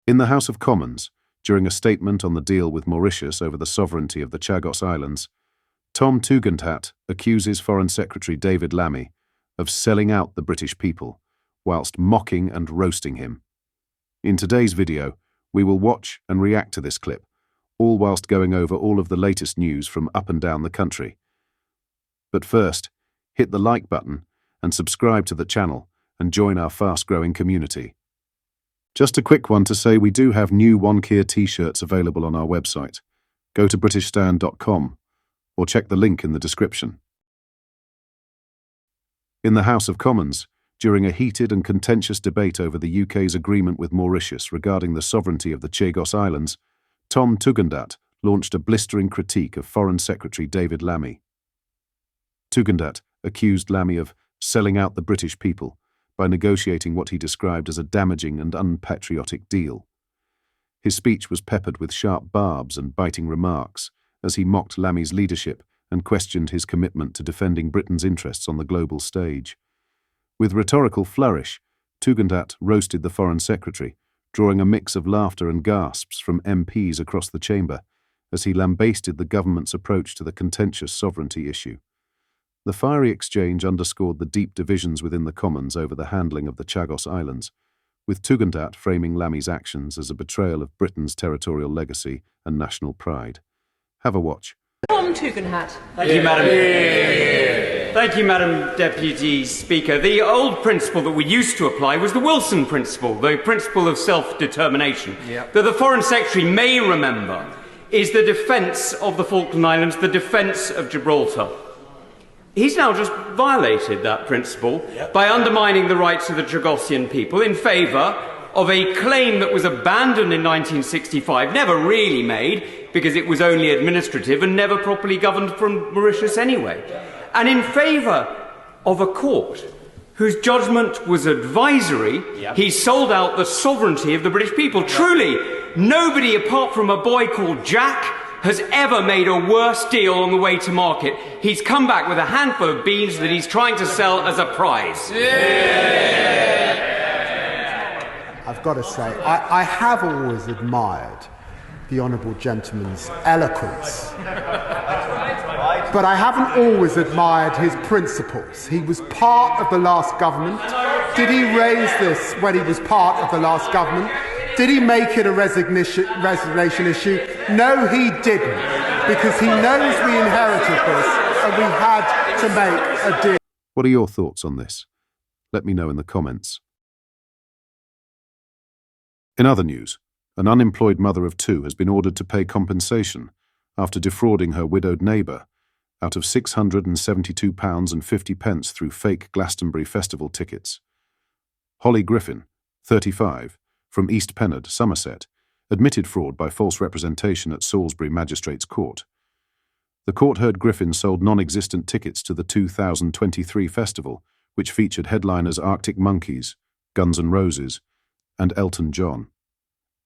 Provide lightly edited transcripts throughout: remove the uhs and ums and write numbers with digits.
In the House of Commons, during a statement on the deal with Mauritius over the sovereignty of the Chagos Islands, Tom Tugendhat accuses Foreign Secretary David Lammy of selling out the British people, whilst mocking and roasting him. In today's video, we will watch and react to this clip, all whilst going over all of the latest news from up and down the country. But first, hit the like button and subscribe to the channel and join our fast-growing community. Just a quick one to say we do have new OneKeer t-shirts available on our website. Go to britishstand.com or check the link in the description. In the House of Commons, during a heated and contentious debate over the UK's agreement with Mauritius regarding the sovereignty of the Chagos Islands, Tom Tugendhat launched a blistering critique of Foreign Secretary David Lammy. Tugendhat accused Lammy of selling out the British people by negotiating what he described as a damaging and unpatriotic deal. His speech was peppered with sharp barbs and biting remarks as he mocked Lammy's leadership and questioned his commitment to defending Britain's interests on the global stage. With rhetorical flourish, Tugendhat roasted the Foreign Secretary, drawing a mix of laughter and gasps from MPs across the chamber as he lambasted the government's approach to the contentious sovereignty issue. The fiery exchange underscored the deep divisions within the Commons over the handling of the Chagos Islands, with Tugendhat framing Lammy's actions as a betrayal of Britain's territorial legacy and national pride. Have a watch. Tom Tugendhat. Thank you, Madam. Thank you, Madam Deputy Speaker. The old principle that we used to apply was the Wilson principle, the principle of self-determination, that the Foreign Secretary may remember is the defence of the Falkland Islands, the defence of Gibraltar. He's now just violated that principle by undermining the rights of the Chagosian people in favour of a claim that was abandoned in 1965, never really made, because it was only administrative and never properly governed from Mauritius anyway, and in favour of a court whose judgment was advisory. He sold out the sovereignty of the British people. Truly, nobody apart from a boy called Jack has ever made a worse deal on the way to market. He's come back with a handful of beans that he's trying to sell as a prize. I've got to say, I have always admired the Honourable Gentleman's eloquence, but I haven't always admired his principles. He was part of the last government. Did he raise this when he was part of the last government? Did he make it a resignation issue? No, he didn't, because he knows we inherited this and we had to make a deal. What are your thoughts on this? Let me know in the comments. In other news, an unemployed mother of two has been ordered to pay compensation after defrauding her widowed neighbour out of £672.50 through fake Glastonbury Festival tickets. Holly Griffin, 35, from East Pennard, Somerset, admitted fraud by false representation at Salisbury Magistrates' Court. The court heard Griffin sold non-existent tickets to the 2023 festival, which featured headliners Arctic Monkeys, Guns N' Roses, and Elton John.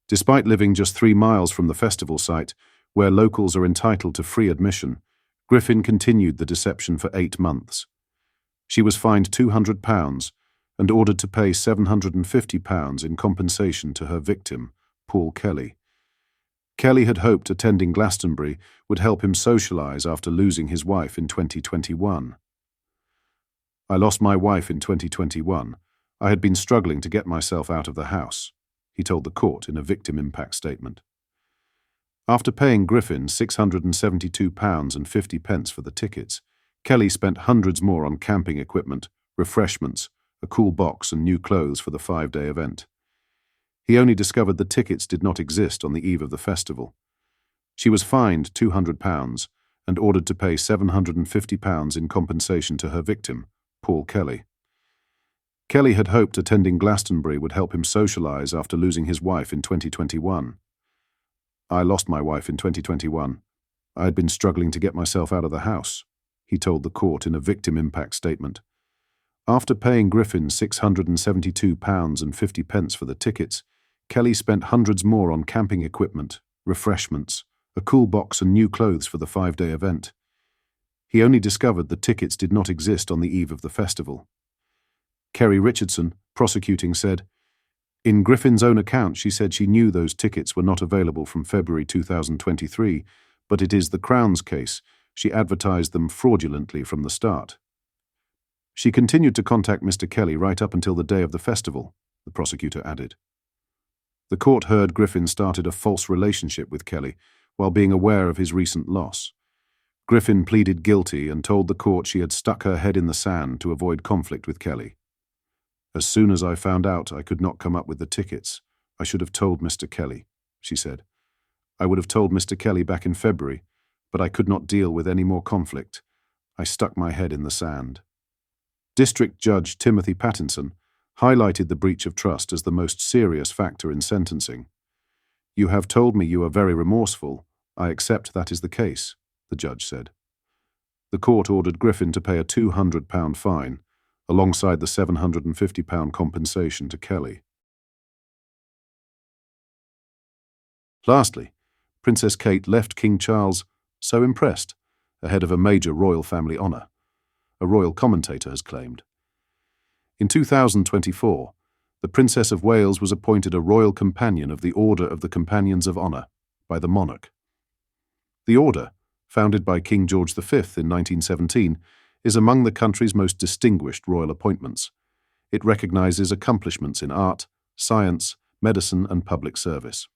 Despite living just 3 miles from the festival site, where locals are entitled to free admission, Griffin continued the deception for 8 months. She was fined £200 and ordered to pay £750 in compensation to her victim, Paul Kelly. Kelly had hoped attending Glastonbury would help him socialise after losing his wife in 2021. "I lost my wife in 2021. I had been struggling to get myself out of the house," he told the court in a victim impact statement. After paying Griffin £672.50 for the tickets, Kelly spent hundreds more on camping equipment, refreshments, a cool box and new clothes for the 5-day event. He only discovered the tickets did not exist on the eve of the festival. She was fined £200 and ordered to pay £750 in compensation to her victim, Paul Kelly. Kelly had hoped attending Glastonbury would help him socialise after losing his wife in 2021. "I lost my wife in 2021. I had been struggling to get myself out of the house," he told the court in a victim impact statement. After paying Griffin £672.50 for the tickets, Kelly spent hundreds more on camping equipment, refreshments, a cool box and new clothes for the 5-day event. He only discovered the tickets did not exist on the eve of the festival. Kerry Richardson, prosecuting, said, In Griffin's own account, she said she knew those tickets were not available from February 2023, but it is the Crown's case. She advertised them fraudulently from the start. She continued to contact Mr. Kelly right up until the day of the festival, the prosecutor added. The court heard Griffin started a false relationship with Kelly while being aware of his recent loss. Griffin pleaded guilty and told the court she had stuck her head in the sand to avoid conflict with Kelly. As soon as I found out I could not come up with the tickets, I should have told Mr. Kelly, she said. I would have told Mr. Kelly back in February, but I could not deal with any more conflict. I stuck my head in the sand. District Judge Timothy Pattinson highlighted the breach of trust as the most serious factor in sentencing. You have told me you are very remorseful. I accept that is the case, the judge said. The court ordered Griffin to pay a £200 fine, alongside the £750 compensation to Kelly. Lastly, Princess Kate left King Charles so impressed, ahead of a major royal family honour, a royal commentator has claimed. In 2024, the Princess of Wales was appointed a Royal Companion of the Order of the Companions of Honour by the monarch. The order, founded by King George V in 1917, is among the country's most distinguished royal appointments. It recognises accomplishments in art, science, medicine and public service.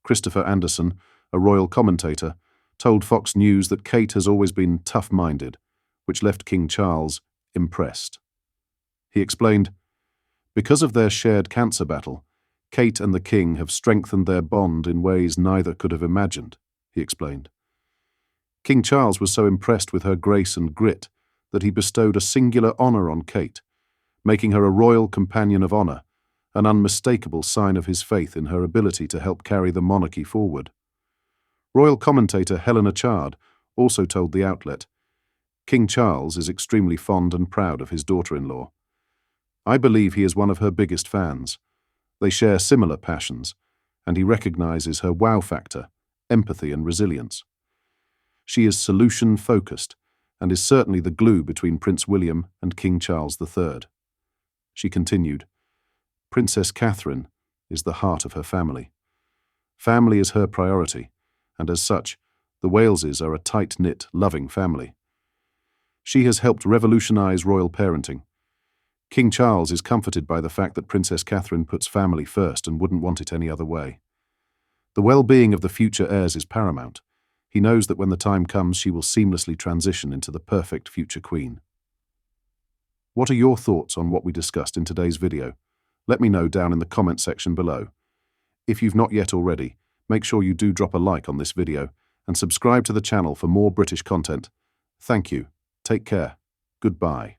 Christopher Anderson, a royal commentator, told Fox News that Kate has always been tough-minded, which left King Charles impressed. He explained, "Because of their shared cancer battle, Kate and the King have strengthened their bond in ways neither could have imagined," he explained. King Charles was so impressed with her grace and grit that he bestowed a singular honour on Kate, making her a Royal Companion of Honour, an unmistakable sign of his faith in her ability to help carry the monarchy forward. Royal commentator Helena Chard also told the outlet, "King Charles is extremely fond and proud of his daughter-in-law. I believe he is one of her biggest fans. They share similar passions, and he recognises her wow factor, empathy and resilience. She is solution-focused and is certainly the glue between Prince William and King Charles III. She continued, "Princess Catherine is the heart of her family. Family is her priority, and as such, the Waleses are a tight-knit, loving family. She has helped revolutionise royal parenting. King Charles is comforted by the fact that Princess Catherine puts family first and wouldn't want it any other way. The well-being of the future heirs is paramount. He knows that when the time comes, she will seamlessly transition into the perfect future queen." What are your thoughts on what we discussed in today's video? Let me know down in the comment section below. If you've not yet already, make sure you do drop a like on this video and subscribe to the channel for more British content. Thank you. Take care. Goodbye.